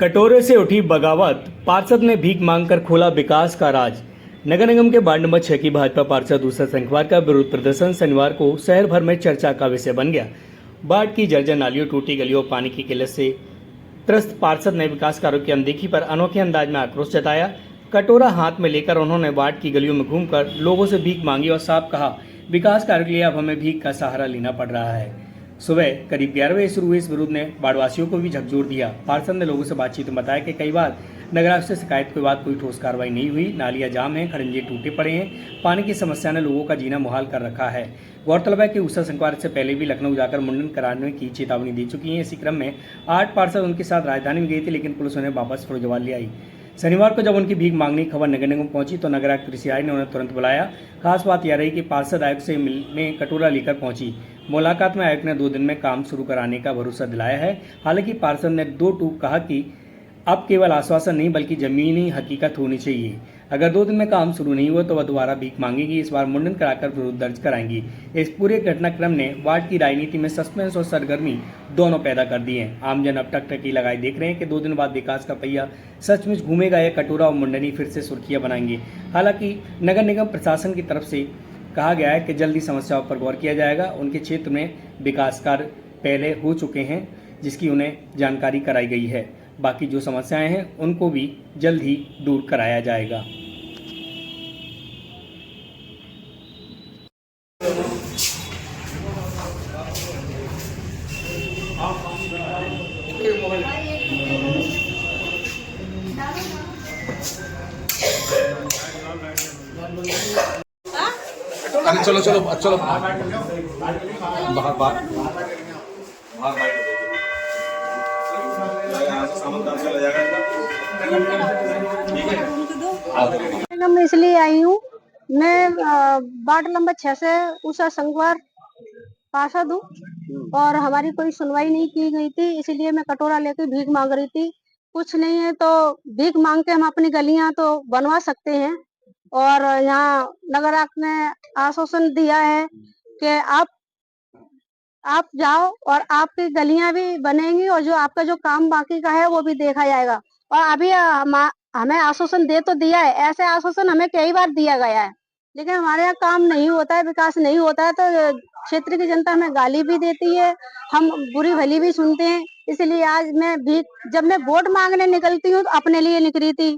कटोरे से उठी बगावत, पार्षद ने भीख मांगकर खोला विकास का राज। नगर निगम के वार्ड नंबर 6 की भाजपा पार्षद उषा संखवार का विरोध प्रदर्शन शनिवार को शहर भर में चर्चा का विषय बन गया। वार्ड की जर्जर नालियों, टूटी गलियों, पानी की किल्लत से त्रस्त पार्षद ने विकास कार्यों की अनदेखी पर अनोखे अंदाज में आक्रोश जताया। कटोरा हाथ में लेकर उन्होंने वार्ड की गलियों में घूमकर लोगों से भीख मांगी और साफ कहा, विकास कार्य के लिए अब हमें भीख का सहारा लेना पड़ रहा है। सुबह करीब 11 बजे शुरू हुए इस विरोध ने वार्डवासियों को भी झकझोर दिया। पार्षद ने लोगों से बातचीत में बताया कि कई बार नगराध्यक्ष से शिकायत के बाद कोई ठोस कार्रवाई नहीं हुई। नालियां जाम हैं, खड़ंजे टूटे पड़े हैं, पानी की समस्या ने लोगों का जीना मुहाल कर रखा है। गौरतलब है कि उषा संखवार से पहले भी लखनऊ जाकर मुंडन कराने की चेतावनी दे चुकी हैं। इसी क्रम में 8 पार्षद उनके साथ राजधानी में गई थी, लेकिन पुलिस उन्हें वापस फिरोजाबाद ले आई। शनिवार को जब उनकी भीख मांगने की खबर नगर निगम पहुंची तो नगर आयुक्त कृषि आयुक्त ने उन्हें तुरंत बुलाया। खास बात यह रही कि पार्षद आयुक्त से मिलने कटोरा लेकर पहुंची। मुलाकात में आयुक्त ने 2 दिन में काम शुरू कराने का भरोसा दिलाया है। हालांकि पार्षद ने 2 टूक कहा कि अब केवल आश्वासन नहीं बल्कि जमीनी हकीकत होनी चाहिए। अगर 2 दिन में काम शुरू नहीं हुआ तो वह दोबारा भीख मांगेगी। इस बार मुंडन कराकर विरोध दर्ज कराएंगी। इस पूरे घटनाक्रम ने वार्ड की राजनीति में सस्पेंस और सरगर्मी दोनों पैदा कर दी है। आमजन अब टकटकी लगाए देख रहे हैं कि 2 दिन बाद विकास का पहिया सचमुच घूमेगा या कटोरा और मुंडनी फिर से सुर्खियां बनाएंगे। हालांकि नगर निगम प्रशासन की तरफ से कहा गया है कि जल्दी समस्याओं पर गौर किया जाएगा। उनके क्षेत्र में विकास कार्य पहले हो चुके हैं, जिसकी उन्हें जानकारी कराई गई है। बाकी जो समस्याएं हैं उनको भी जल्द ही दूर कराया जाएगा। अरे चलो चलो चलो बाहर बाहर मैं इसलिए आई हूँ। मैं वार्ड नंबर 6 से उषा संखवार पार्षद हूँ और हमारी कोई सुनवाई नहीं की गई थी, इसलिए मैं कटोरा लेकर भीख मांग रही थी। कुछ नहीं है तो भीख मांग के हम अपनी गलियां तो बनवा सकते हैं। और यहाँ नगर आयुक्त ने आश्वासन दिया है कि आप जाओ और आपकी गलियां भी बनेंगी और जो आपका जो काम बाकी का है वो भी देखा जाएगा। और अभी हमें आश्वासन दे तो दिया है, ऐसे आश्वासन हमें कई बार दिया गया है, लेकिन हमारे यहाँ काम नहीं होता है, विकास नहीं होता है। तो क्षेत्र की जनता हमें गाली भी देती है, हम बुरी भली भी सुनते हैं। इसलिए आज जब मैं वोट मांगने निकलती हूँ तो अपने लिए निकली थी,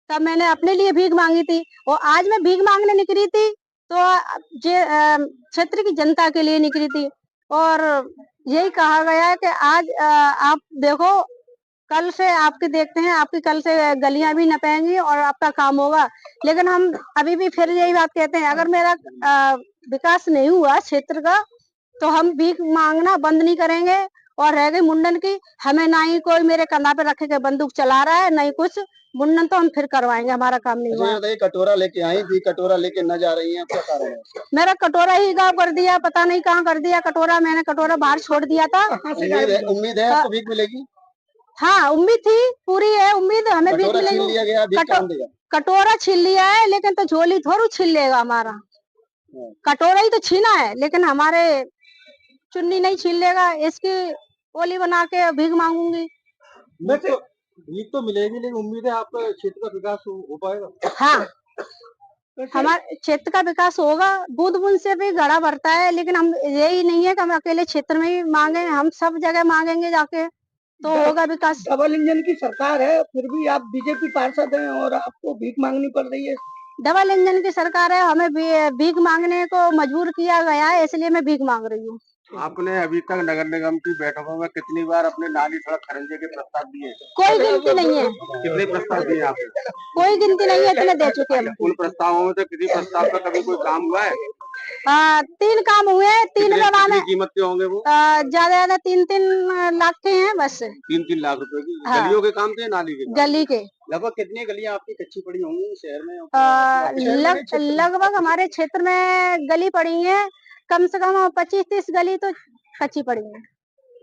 तब मैंने अपने लिए भीख मांगी थी। और आज मैं भीख मांगने निकली थी तो क्षेत्र की जनता के लिए निकली थी। और यही कहा गया है कि आज आप देखो, कल से आपके देखते हैं, आपकी कल से गलियां भी नपेंगी और आपका काम होगा। लेकिन हम अभी भी फिर यही बात कहते हैं, अगर मेरा विकास नहीं हुआ क्षेत्र का तो हम भीख मांगना बंद नहीं करेंगे। और रह गई मुंडन की, हमें ना ही कोई मेरे कंधा पे रखे के बंदूक चला रहा है, नहीं कुछ। मुंडन तो हम फिर करवाएंगे, हमारा काम नहीं हुआ। ये कटोरा लेके आई थी, कटोरा लेके न जा रही हैं, क्या कारण है? मेरा कटोरा ही गायब कर दिया, पता नहीं कहाँ कर दिया कटोरा। मैंने कटोरा बाहर छोड़ दिया था। उम्मीद है आपको भीख मिलेगी? हाँ, उम्मीद थी, पूरी है उम्मीद, हमें भीख कटोरा छीन मिलेगी। लिया गया, भीख कौन देगा? कटोरा छीन लिया है, लेकिन तो झोली थोड़ी छीन लेगा हमारा। कटोरा ही तो छीना है, लेकिन हमारे चुन्नी नहीं छीन लेगा। इसकी ओली बना के भीख मांगूंगी। भीख तो मिलेगी, लेकिन उम्मीद है आपका क्षेत्र का विकास हो पाएगा? हाँ, हमारे क्षेत्र का विकास होगा। बूंद बूंद से भी घड़ा भरता है, लेकिन हम यही नहीं है कि हम अकेले क्षेत्र में ही मांगे, हम सब जगह मांगेंगे जाके, तो होगा विकास। डबल इंजन की सरकार है, फिर भी आप बीजेपी पार्षद हैं और आपको भीख मांगनी पड़ रही है। डबल इंजन की सरकार है, हमें भीख मांगने को मजबूर किया गया है, इसलिए मैं भीख मांग रही हूँ। आपने अभी तक नगर निगम की बैठकों में कितनी बार अपने नाली सड़क खरंजे के प्रस्ताव दिए? कोई गिनती नहीं है। कितने प्रस्ताव दिए आपने? कोई गिनती नहीं है, इतने दे चुके हैं। उन प्रस्तावों में से किसी प्रस्ताव का कभी कोई काम हुआ है? 3 काम हुए, 3 कितनी कीमत के होंगे वो? ज्यादा 3-3 लाख के हैं बस। 3-3 लाख रुपए की? हाँ। गलियों के काम थे, नाली के? गली के लगभग कितनी गलियां आपकी कच्ची पड़ी होंगी शहर में? लगभग हमारे क्षेत्र में गली पड़ी है, कम से कम 25-30 गली तो कच्ची पड़ी है,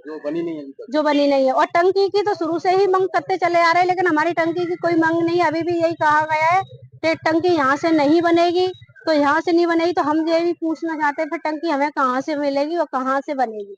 जो बनी नहीं है अभी तक। जो बनी नहीं है। और टंकी की तो शुरू से ही मांग करते चले आ रहे हैं, लेकिन हमारी टंकी की कोई मांग नहीं है। अभी भी यही कहा गया है कि टंकी यहाँ से नहीं बनेगी, तो यहाँ से नहीं बनेगी तो हम ये भी पूछना चाहते हैं फिर टंकी हमें कहाँ से मिलेगी और कहाँ से बनेगी।